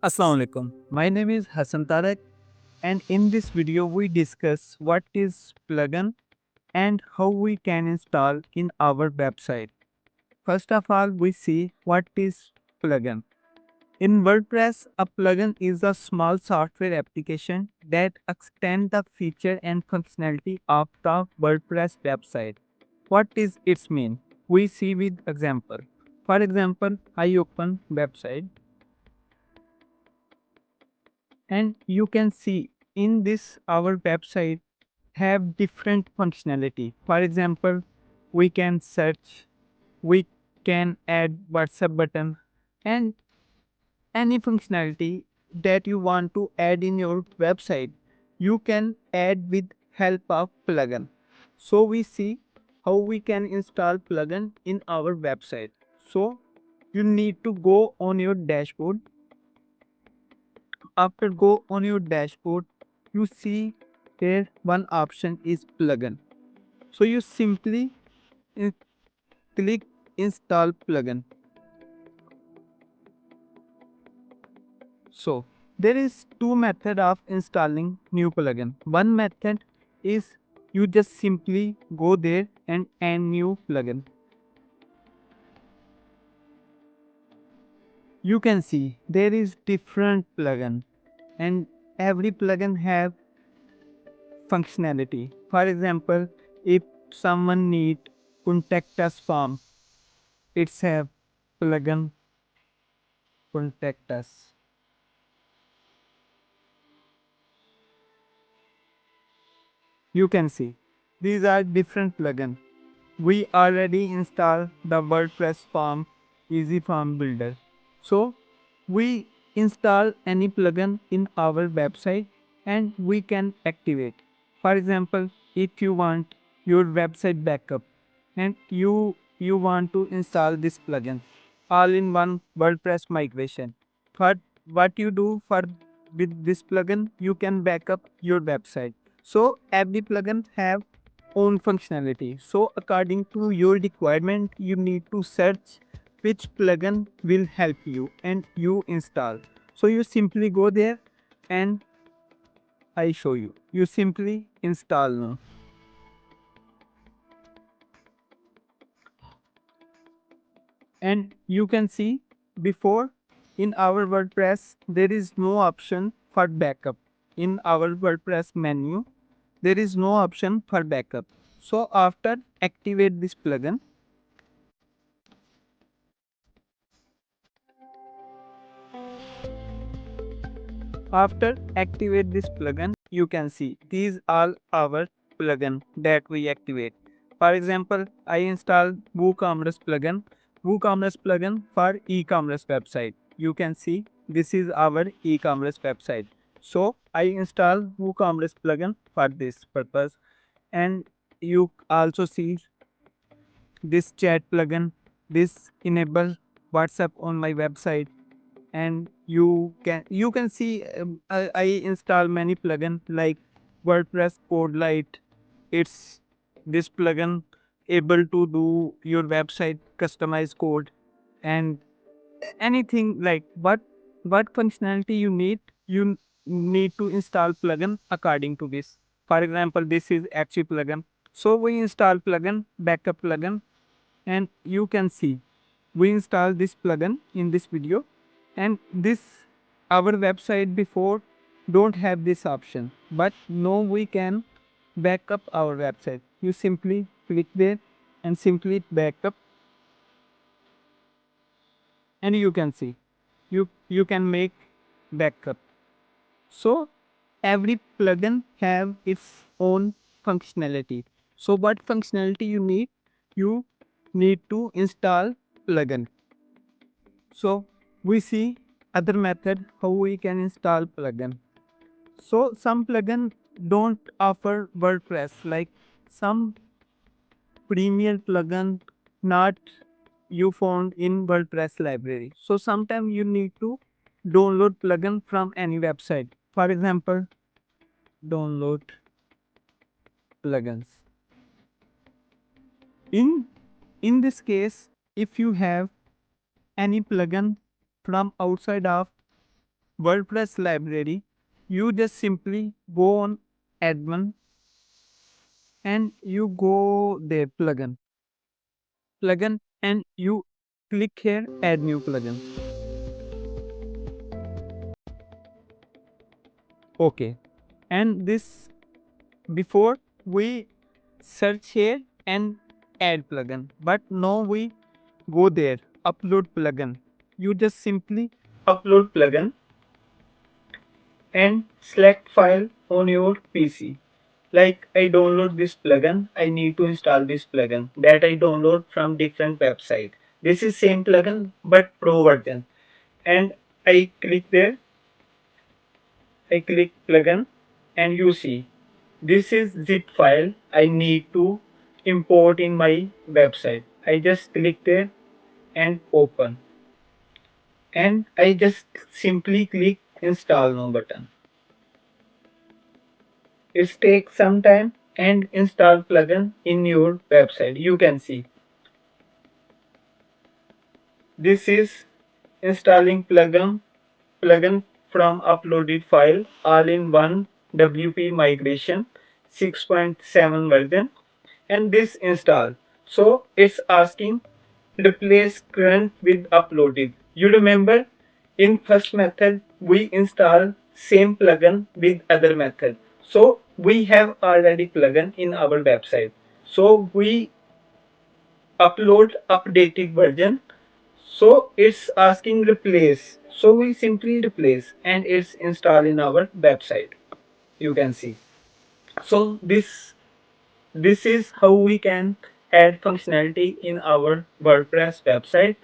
Assalamu alaikum. My name is Hassan Tarak, and in this video we discuss what is plugin and how we can install in our website. First of all, we see what is plugin. In WordPress, a plugin is a small software application that extends the feature and functionality of the WordPress website. What is its mean? We see with example. For example, I open website and you can see in this our website have different functionality. For example, we can search, we can add WhatsApp button, and any functionality that you want to add in your website you can add with help of plugin. So we see how we can install plugin in our website. So you need to go on your dashboard. After go on your dashboard, you see there one option is plugin. So you simply in- click install plugin. So there is two method of installing new plugin. One method is you just simply go there and add new plugin. You can see there is different plugin and every plugin have functionality. For example, if someone need contact us form, it's have plugin contact us. You can see these are different plugin. We already installed the WordPress form easy form builder. So we install any plugin in our website and we can activate. For example, if you want your website backup and you want to install this plugin all in one WordPress migration. For what you do for with this plugin, you can backup your website. So every plugin have own functionality. So according to your requirement, you need to search which plugin will help you and you install. So you simply go there and I show you. You simply install now. And you can see before in our WordPress there is no option for backup. In our WordPress menu there is no option for backup. So after activate this plugin, after activate this plugin, you can see these are our plugin that we activate. For example, I install WooCommerce plugin. WooCommerce plugin for e-commerce website. You can see this is our e-commerce website. So I install WooCommerce plugin for this purpose. And you also see this chat plugin. This enable WhatsApp on my website and you can see I install many plugin like WordPress code light. It's this plugin able to do your website customize code and anything like what functionality you need, you need to install plugin according to this. For example, this is actually plugin, so we install plugin backup plugin and you can see we install this plugin in this video. And this our website before don't have this option, but now we can back up our website. You simply click there and simply back up and you can see you can make backup. So every plugin have its own functionality. So what functionality you need, you need to install plugin. So we see other method how we can install plugin. So some plugin don't offer WordPress, like some premier plugin not you found in WordPress library. So sometimes you need to download plugin from any website. For example, download plugins. In in this case, if you have any plugin from outside of WordPress library, you just simply go on admin and you go there plugin and you click here add new plugin. Okay. And this before we search here and add plugin, but now we go there upload plugin. You just simply upload plugin and select file on your PC. Like I download this plugin, I need to install this plugin that I download from different website. This is same plugin but pro version. And I click there, I click plugin and you see this is zip file I need to import in my website. I just click there and open and I just simply click install now button. It takes some time and install plugin in your website. You can see this is installing plugin from uploaded file all in one WP migration 6.7 version and this install. So it's asking replace current with uploaded. You remember in first method we install same plugin with other method. So we have already plugin in our website. So we upload updated version. So it's asking replace. So we simply replace and it's installed in our website. You can see. So this is how we can add functionality in our WordPress website.